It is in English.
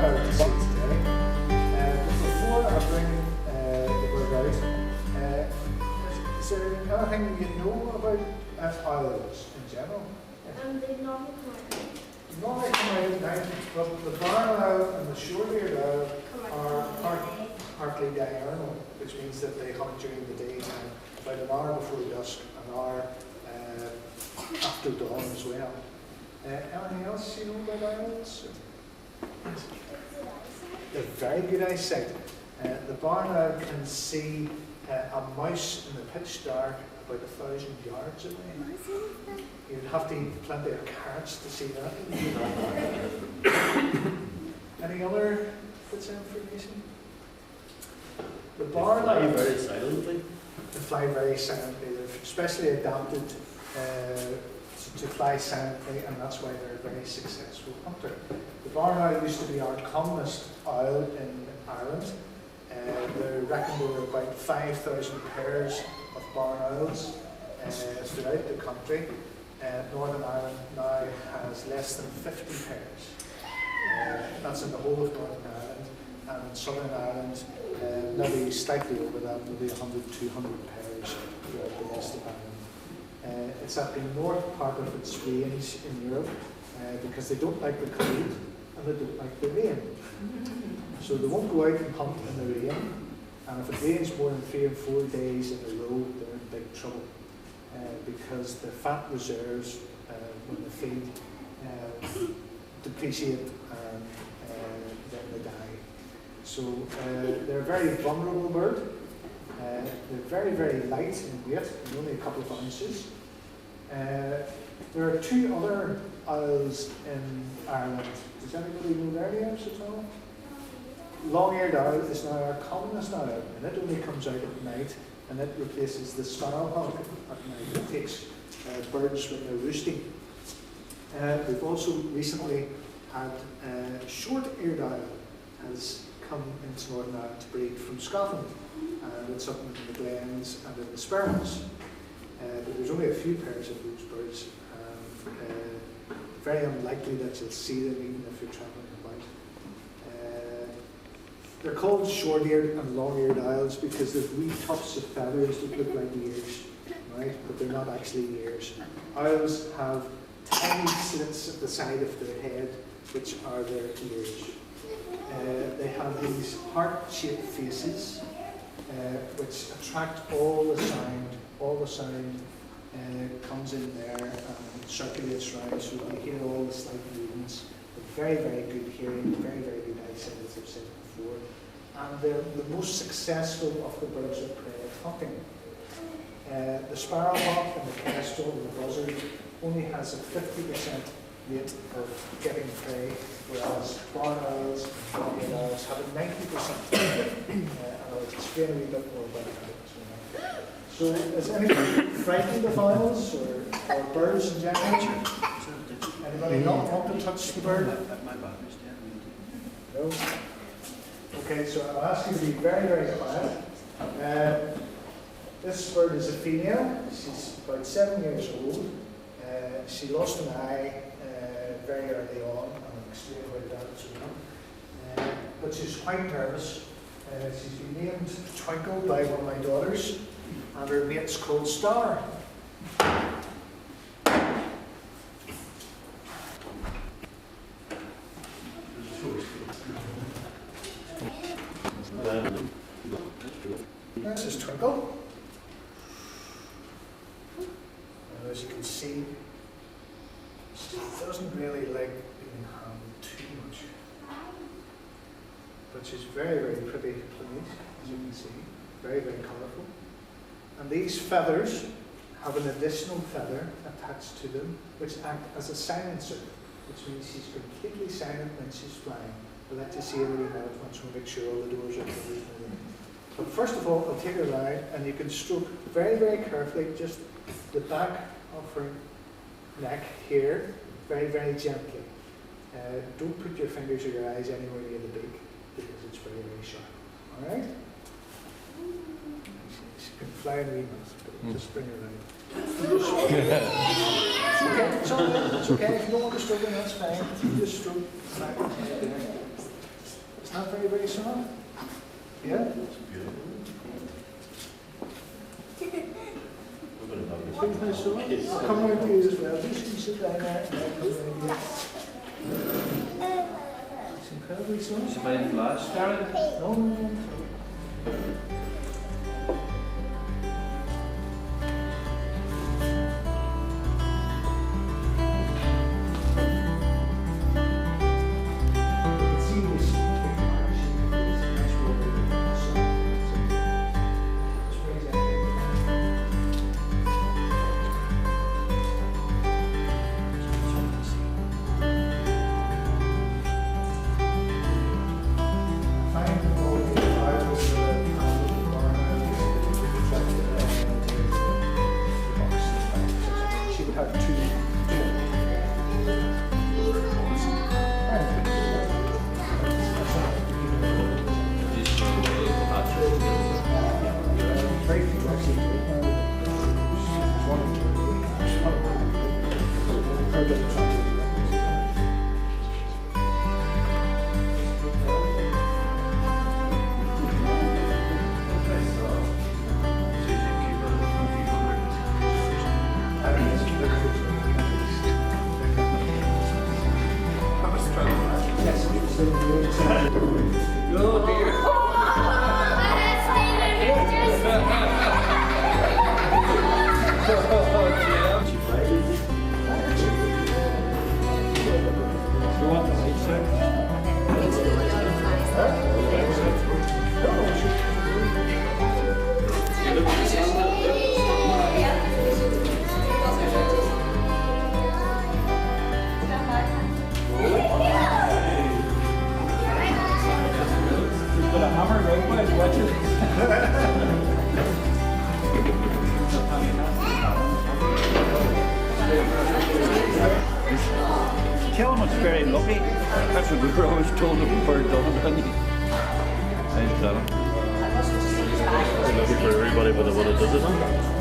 out to see today. Before I bring the bird out, is there anything you know about owls in general? They normally come out. Normally come out at night, but the barn owl and the short-eared owl are partly diurnal, which means that they hunt during the daytime, about an hour before dusk, an hour after dawn as well. Anything else you know about owls? They're very good eyesight. The barn owl can see a mouse in the pitch dark about 1,000 yards away. You'd have to eat plenty of carrots to see that. Any other bits of information? The barn owl fly very silently. They fly very silently. They're especially adapted to fly silently, and that's why they're a very successful hunter. The barn owl used to be our commonest owl in Ireland. They reckon there were about 5,000 pairs of barn owls throughout the country. Northern Ireland now has less than 50 pairs. That's in the whole of Northern Ireland, and in Southern Ireland, maybe slightly over that, maybe 100, 200 pairs throughout the rest of Ireland. It's at the north part of its range in Europe because they don't like the cold and they don't like the rain. So they won't go out and hunt in the rain, and if it rains more than 3 or 4 days in a row, they're in big trouble because the fat reserves when they feed depreciate and then they die. So they're a very vulnerable bird. They're very, very light in weight, only a couple of ounces. There are 2 other owls in Ireland. Does anybody know their names at all? Long-eared owl is now our commonest owl, and it only comes out at night, and it replaces the sparrowhawk at night. It takes birds when they're roosting. We've also recently had short-eared owl has come into Northern Ireland to breed from Scotland, and it's up in the glens and in the sparrows. But there's only a few pairs of those birds, and very unlikely that you'll see them even if you're travelling about. They're called short-eared and long-eared owls because they've wee tufts of feathers that look like ears, right? But they're not actually ears. Owls have tiny slits at the side of their head, which are their ears. They have these heart-shaped faces, which attract all the sound. All the sound comes in there and circulates around, so you hear all the slight movements. Very, very good hearing, very, very good eyesight, as I've said before. And they're the most successful of the birds of prey at hunting. The sparrowhawk and the kestrel and the buzzard only has a 50% rate of getting prey, whereas barn owls and long-eared owls have a 90%. And I'll explain a wee bit more about that as well. So, is anybody frightened of owls or birds in general? Anybody not want to touch the bird? No? Okay, so I'll ask you to be very, very quiet. This bird is a female. She's about 7 years old. She lost an eye very early on. I'll explain about that as well. But she's quite nervous. She's been named Twinkle by one of my daughters, and her mate's called Star. This is Twinkle. And as you can see, she doesn't really like being handled too much. But she's very, very pretty plumage, as you can see. Very, very colourful. And these feathers have an additional feather attached to them, which act as a silencer, which means she's completely silent when she's flying. I'll let you see it in a minute once we make sure all the doors are closed. But first of all, I'll take her around, and you can stroke very, very carefully just the back of her neck here, very, very gently. Don't put your fingers or your eyes anywhere near the beak, because it's very, very sharp. All right? She can fly in a wee minute, but just bring her around. It's okay, it's okay. If you don't want to stroke her, that's fine. You just stroke back and forth there. Cranberry song? Yeah? It's beautiful. We're going to have Sing my song? I'll come around to you as well. Just you sit down there and I'll come around here. Some cranberry song? Somebody flash, Karen? No, no, no. Tell him it's very lucky. That's what we were always told him before done, don't you? I tell him. It's lucky for everybody, but the one that does it, huh?